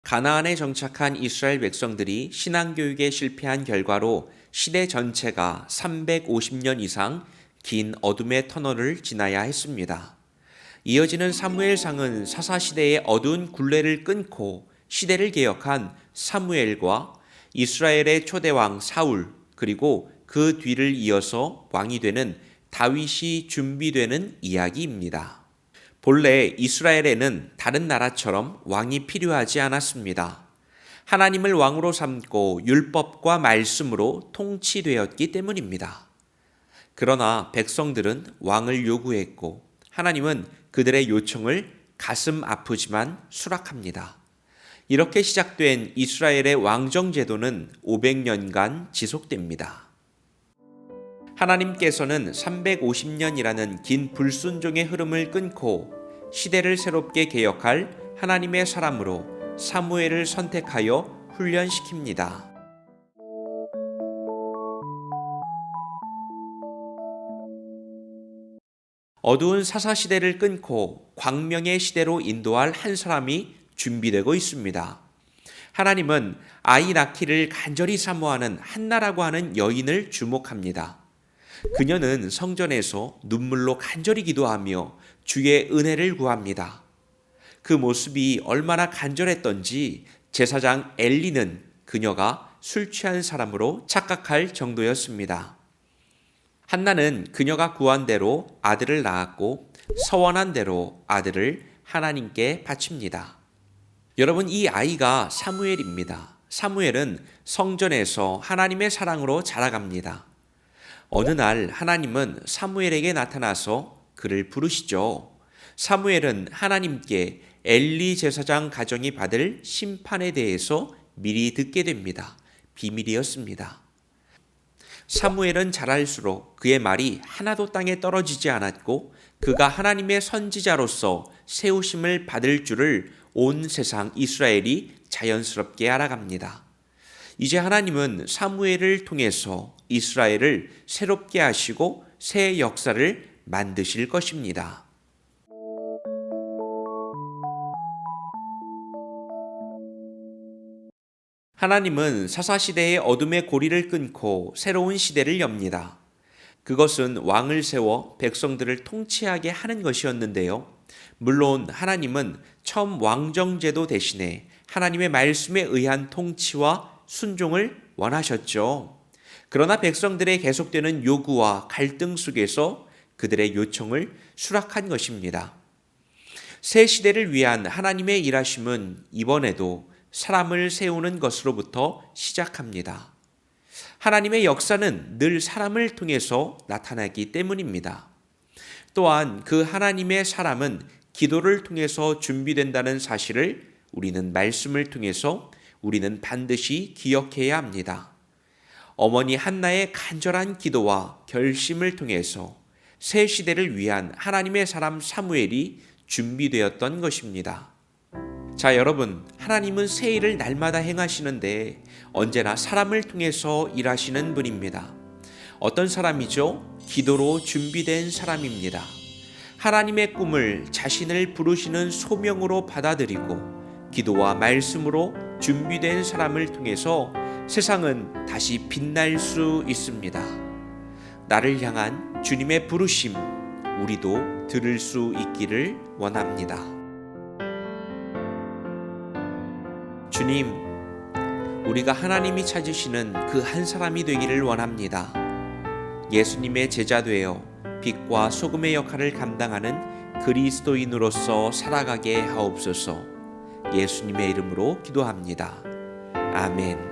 가나안에 정착한 이스라엘 백성들이 신앙교육에 실패한 결과로 시대 전체가 350년 이상 긴 어둠의 터널을 지나야 했습니다. 이어지는 사무엘상은 사사시대의 어두운 굴레를 끊고 시대를 개혁한 사무엘과 이스라엘의 초대왕 사울, 그리고 그 뒤를 이어서 왕이 되는 다윗이 준비되는 이야기입니다. 본래 이스라엘에는 다른 나라처럼 왕이 필요하지 않았습니다. 하나님을 왕으로 삼고 율법과 말씀으로 통치되었기 때문입니다. 그러나 백성들은 왕을 요구했고 하나님은 그들의 요청을 가슴 아프지만 수락합니다. 이렇게 시작된 이스라엘의 왕정 제도는 500년간 지속됩니다. 하나님께서는 350년이라는 긴 불순종의 흐름을 끊고 시대를 새롭게 개혁할 하나님의 사람으로 사무엘을 선택하여 훈련시킵니다. 어두운 사사시대를 끊고 광명의 시대로 인도할 한 사람이 준비되고 있습니다. 하나님은 아이 낳기를 간절히 사모하는 한나라고 하는 여인을 주목합니다. 그녀는 성전에서 눈물로 간절히 기도하며 주의 은혜를 구합니다. 그 모습이 얼마나 간절했던지 제사장 엘리는 그녀가 술 취한 사람으로 착각할 정도였습니다. 한나는 그녀가 구한 대로 아들을 낳았고 서원한 대로 아들을 하나님께 바칩니다. 여러분, 이 아이가 사무엘입니다. 사무엘은 성전에서 하나님의 사랑으로 자라갑니다. 어느 날 하나님은 사무엘에게 나타나서 그를 부르시죠. 사무엘은 하나님께 엘리 제사장 가정이 받을 심판에 대해서 미리 듣게 됩니다. 비밀이었습니다. 사무엘은 자랄수록 그의 말이 하나도 땅에 떨어지지 않았고 그가 하나님의 선지자로서 세우심을 받을 줄을 온 세상 이스라엘이 자연스럽게 알아갑니다. 이제 하나님은 사무엘을 통해서 이스라엘을 새롭게 하시고 새 역사를 만드실 것입니다. 하나님은 사사시대의 어둠의 고리를 끊고 새로운 시대를 엽니다. 그것은 왕을 세워 백성들을 통치하게 하는 것이었는데요. 물론 하나님은 처음 왕정제도 대신에 하나님의 말씀에 의한 통치와 순종을 원하셨죠. 그러나 백성들의 계속되는 요구와 갈등 속에서 그들의 요청을 수락한 것입니다. 새 시대를 위한 하나님의 일하심은 이번에도 사람을 세우는 것으로부터 시작합니다. 하나님의 역사는 늘 사람을 통해서 나타나기 때문입니다. 또한 그 하나님의 사람은 기도를 통해서 준비된다는 사실을 우리는 말씀을 통해서 우리는 반드시 기억해야 합니다. 어머니 한나의 간절한 기도와 결심을 통해서 새 시대를 위한 하나님의 사람 사무엘이 준비되었던 것입니다. 자, 여러분, 하나님은 새 일을 날마다 행하시는데 언제나 사람을 통해서 일하시는 분입니다. 어떤 사람이죠? 기도로 준비된 사람입니다. 하나님의 꿈을 자신을 부르시는 소명으로 받아들이고 기도와 말씀으로 준비된 사람을 통해서 세상은 다시 빛날 수 있습니다. 나를 향한 주님의 부르심, 우리도 들을 수 있기를 원합니다. 주님, 우리가 하나님이 찾으시는 그 한 사람이 되기를 원합니다. 예수님의 제자 되어 빛과 소금의 역할을 감당하는 그리스도인으로서 살아가게 하옵소서. 예수님의 이름으로 기도합니다. 아멘.